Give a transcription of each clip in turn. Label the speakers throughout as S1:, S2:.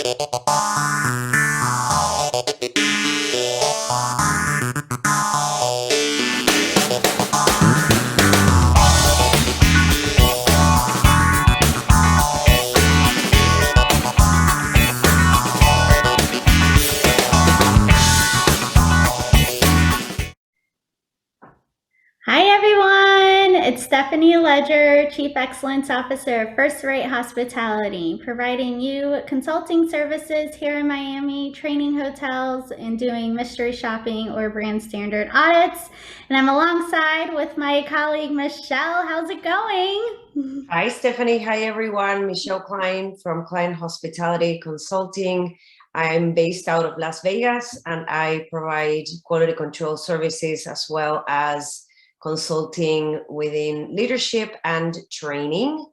S1: Hi everyone, it's Stephanie Ledger, Chief Excellence Officer of First Rate Hospitality, providing you consulting services here in Miami, training hotels, and doing mystery shopping or brand standard audits. And I'm alongside with my colleague Michelle. How's it going?
S2: Hi, Stephanie. Hi, everyone. Michelle Klein from Klein Hospitality Consulting. I'm based out of Las Vegas and I provide quality control services as well as consulting within leadership and training.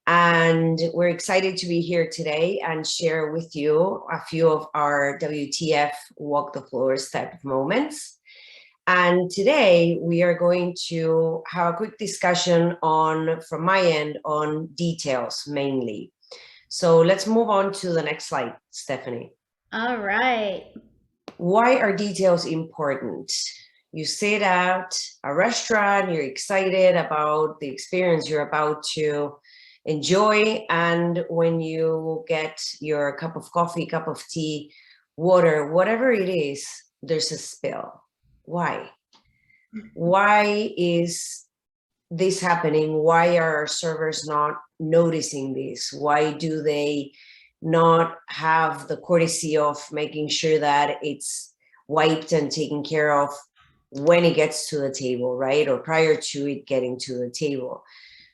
S2: And we're excited to be here today and share with you a few of our WTF walk the floors type of moments. And today we are going to have a quick discussion from my end, on details mainly. So let's move on to the next slide, Stephanie.
S1: All right.
S2: Why are details important? You sit at a restaurant, you're excited about the experience you're about to enjoy. And when you get your cup of coffee, cup of tea, water, whatever it is, there's a spill. Why? Why is this happening? Why are our servers not noticing this? Why do they not have the courtesy of making sure that it's wiped and taken care of when it gets to the table, right? Or prior to it getting to the table.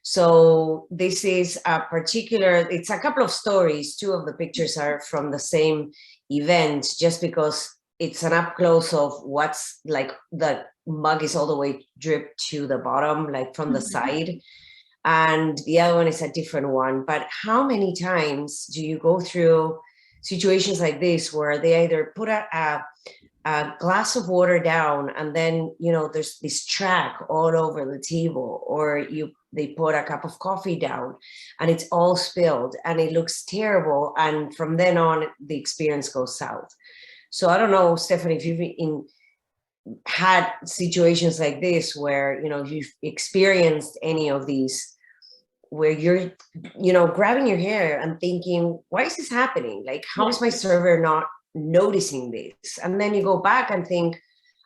S2: So this is it's a couple of stories. Two of the pictures are from the same event, just because it's an up close of what's like the mug is all the way dripped to the bottom, like from the side. And the other one is a different one. But how many times do you go through situations like this where they either put a glass of water down and then, there's this track all over the table, or they put a cup of coffee down and it's all spilled and it looks terrible. And from then on, the experience goes south. So I don't know, Stephanie, if you've had situations like this where, you've experienced any of these, where you're, grabbing your hair and thinking, why is this happening? Like, how is my server not noticing this? And then you go back and think,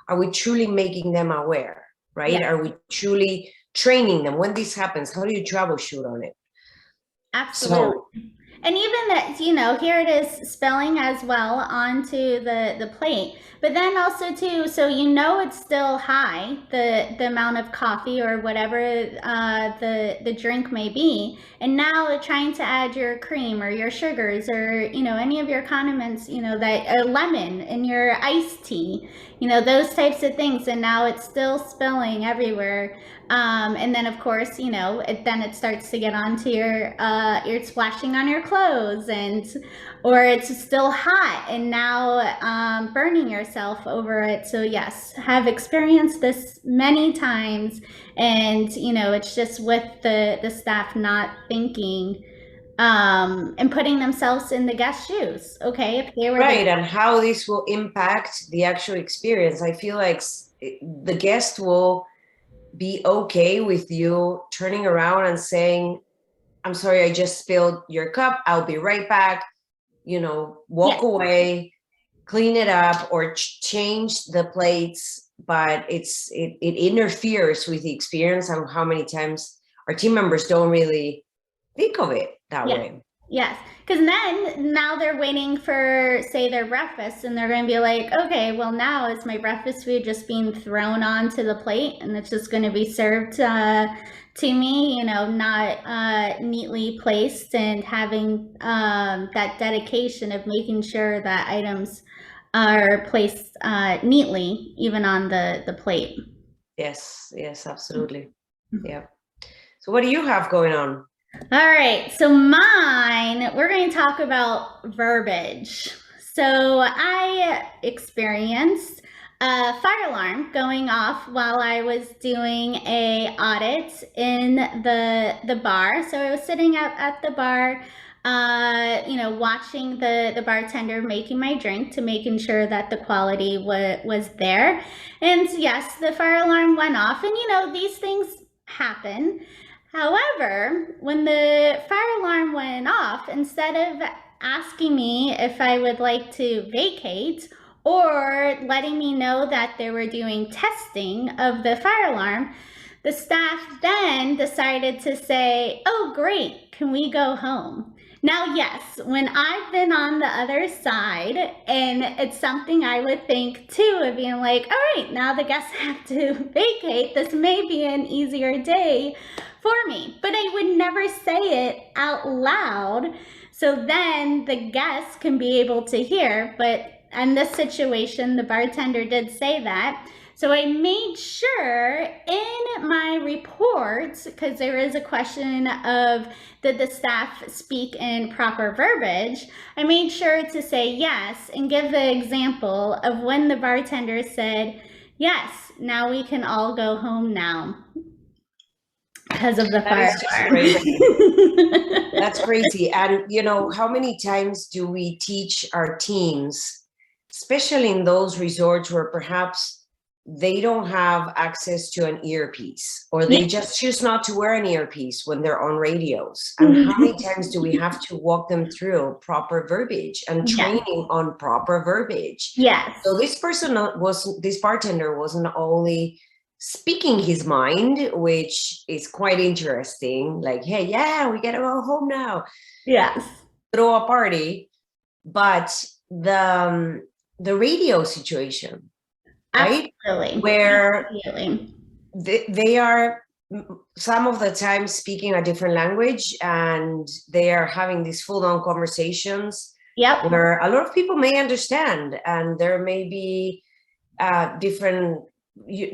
S2: are we truly making them aware, right? Yeah. Are we truly training them? When this happens, how do you troubleshoot on it?
S1: Absolutely. So, and even that, here it is spilling as well onto the plate. But then also too, so it's still high, the amount of coffee or whatever the drink may be. And now trying to add your cream or your sugars or, any of your condiments, that lemon in your iced tea, those types of things. And now it's still spilling everywhere. And then of course, then it starts to get onto you're splashing on your clothes, or it's still hot and now burning yourself over it. So yes, have experienced this many times, and it's just with the staff not thinking and putting themselves in the guest shoes. Okay, if they were
S2: right, and how this will impact the actual experience. I feel like the guest will be okay with you turning around and saying, I'm sorry, I just spilled your cup, I'll be right back, walk away, clean it up, or change the plates. But it interferes with the experience, and how many times our team members don't really think of it that way.
S1: Yes, because then now they're waiting for, say, their breakfast, and they're going to be like, okay, well, now is my breakfast food just being thrown onto the plate, and it's just going to be served to me, not neatly placed, and having that dedication of making sure that items are placed neatly, even on the plate.
S2: Yes, absolutely. Yeah. So what do you have going on?
S1: All right, so mine, we're going to talk about Verbage. So I experienced a fire alarm going off while I was doing a audit in the bar. So I was sitting at the bar watching the bartender making my drink to making sure that the quality was there. And yes, the fire alarm went off, and these things happen. However, when the fire alarm went off, instead of asking me if I would like to vacate or letting me know that they were doing testing of the fire alarm, the staff then decided to say, "Oh, great, can we go home?" Now, yes, when I've been on the other side, and it's something I would think too, of being like, all right, now the guests have to vacate. This may be an easier day for me, but I would never say it out loud. So then the guests can be able to hear. But in this situation, the bartender did say that. So I made sure in my reports, because there is a question of did the staff speak in proper verbiage, I made sure to say yes and give the example of when the bartender said, "Yes, now we can all go home now," because of the fire alarm.
S2: That's crazy. And how many times do we teach our teams, especially in those resorts where perhaps they don't have access to an earpiece, or they just choose not to wear an earpiece when they're on radios? And how many times do we have to walk them through proper verbiage and training on proper verbiage?
S1: Yes.
S2: So this bartender wasn't only speaking his mind, which is quite interesting, like, hey, yeah, we gotta go home now.
S1: Yes.
S2: Throw a party, but the radio situation, right?
S1: Absolutely.
S2: Where
S1: Absolutely.
S2: they are some of the time speaking a different language, and they are having these full-on conversations where a lot of people may understand, and there may be different,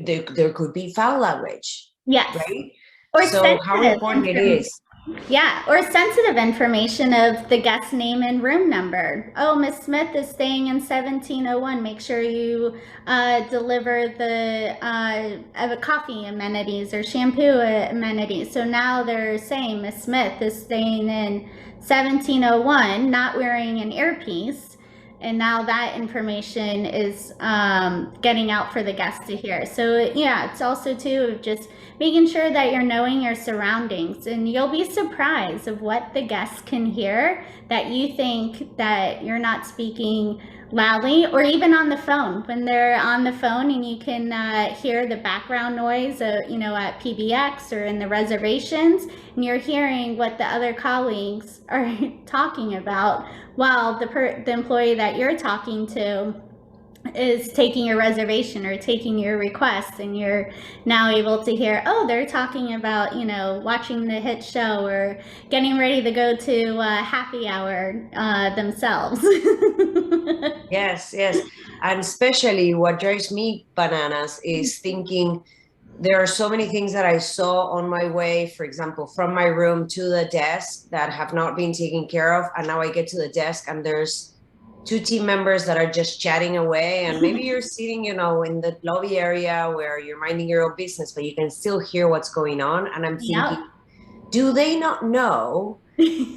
S2: there could be foul language.
S1: Yes.
S2: Right?
S1: Or
S2: so how important it is.
S1: Yeah, or sensitive information of the guest name and room number. Oh, Miss Smith is staying in 1701. Make sure you deliver the coffee amenities or shampoo amenities. So now they're saying Miss Smith is staying in 1701, not wearing an earpiece. And now that information is getting out for the guests to hear. So yeah, it's also too just making sure that you're knowing your surroundings, and you'll be surprised of what the guests can hear that you think that you're not speaking loudly, or even on the phone, when they're on the phone and you can hear the background noise at PBX or in the reservations, and you're hearing what the other colleagues are talking about while the employee that you're talking to is taking your reservation or taking your request, and you're now able to hear, oh, they're talking about watching the hit show or getting ready to go to happy hour themselves.
S2: Yes, and especially what drives me bananas is thinking there are so many things that I saw on my way, for example, from my room to the desk that have not been taken care of, and now I get to the desk and there's 2 team members that are just chatting away, and maybe you're sitting, in the lobby area where you're minding your own business, but you can still hear what's going on. And I'm thinking, do they not know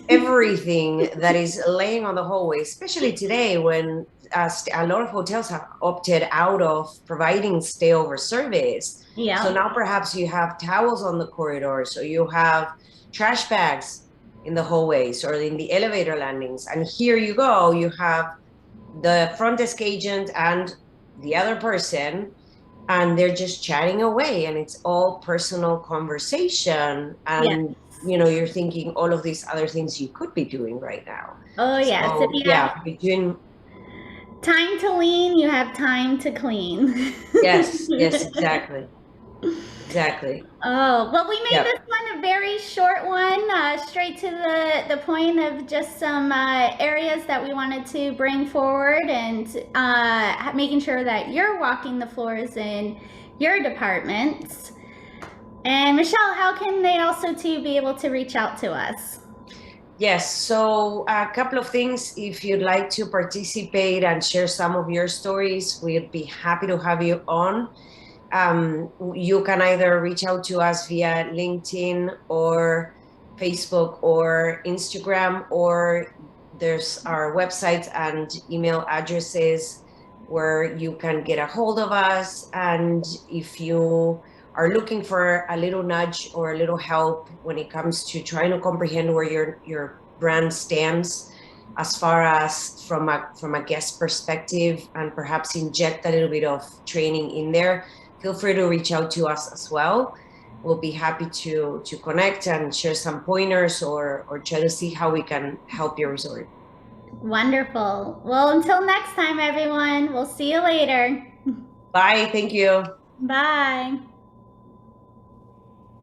S2: everything that is laying on the hallway, especially today when a lot of hotels have opted out of providing stayover service.
S1: Yeah.
S2: So now perhaps you have towels on the corridors, or you have trash bags in the hallways or in the elevator landings. And here you go, you have the front desk agent and the other person, and they're just chatting away, and it's all personal conversation. And you're thinking all of these other things you could be doing right now.
S1: Oh yeah. So
S2: between
S1: time to lean, you have time to clean.
S2: Yes, exactly.
S1: Oh, well, we made this one a very short one, straight to the point of just some areas that we wanted to bring forward, and making sure that you're walking the floors in your departments. And Michèle, how can they also too be able to reach out to us?
S2: Yes, so a couple of things. If you'd like to participate and share some of your stories, we'd be happy to have you on. You can either reach out to us via LinkedIn or Facebook or Instagram, or there's our websites and email addresses where you can get a hold of us. And if you are looking for a little nudge or a little help when it comes to trying to comprehend where your brand stands as far as from a guest perspective, and perhaps inject a little bit of training in there, feel free to reach out to us as well. We'll be happy to connect and share some pointers, or try to see how we can help your resort.
S1: Wonderful. Well, until next time, everyone, we'll see you later.
S2: Bye. Thank you.
S1: Bye.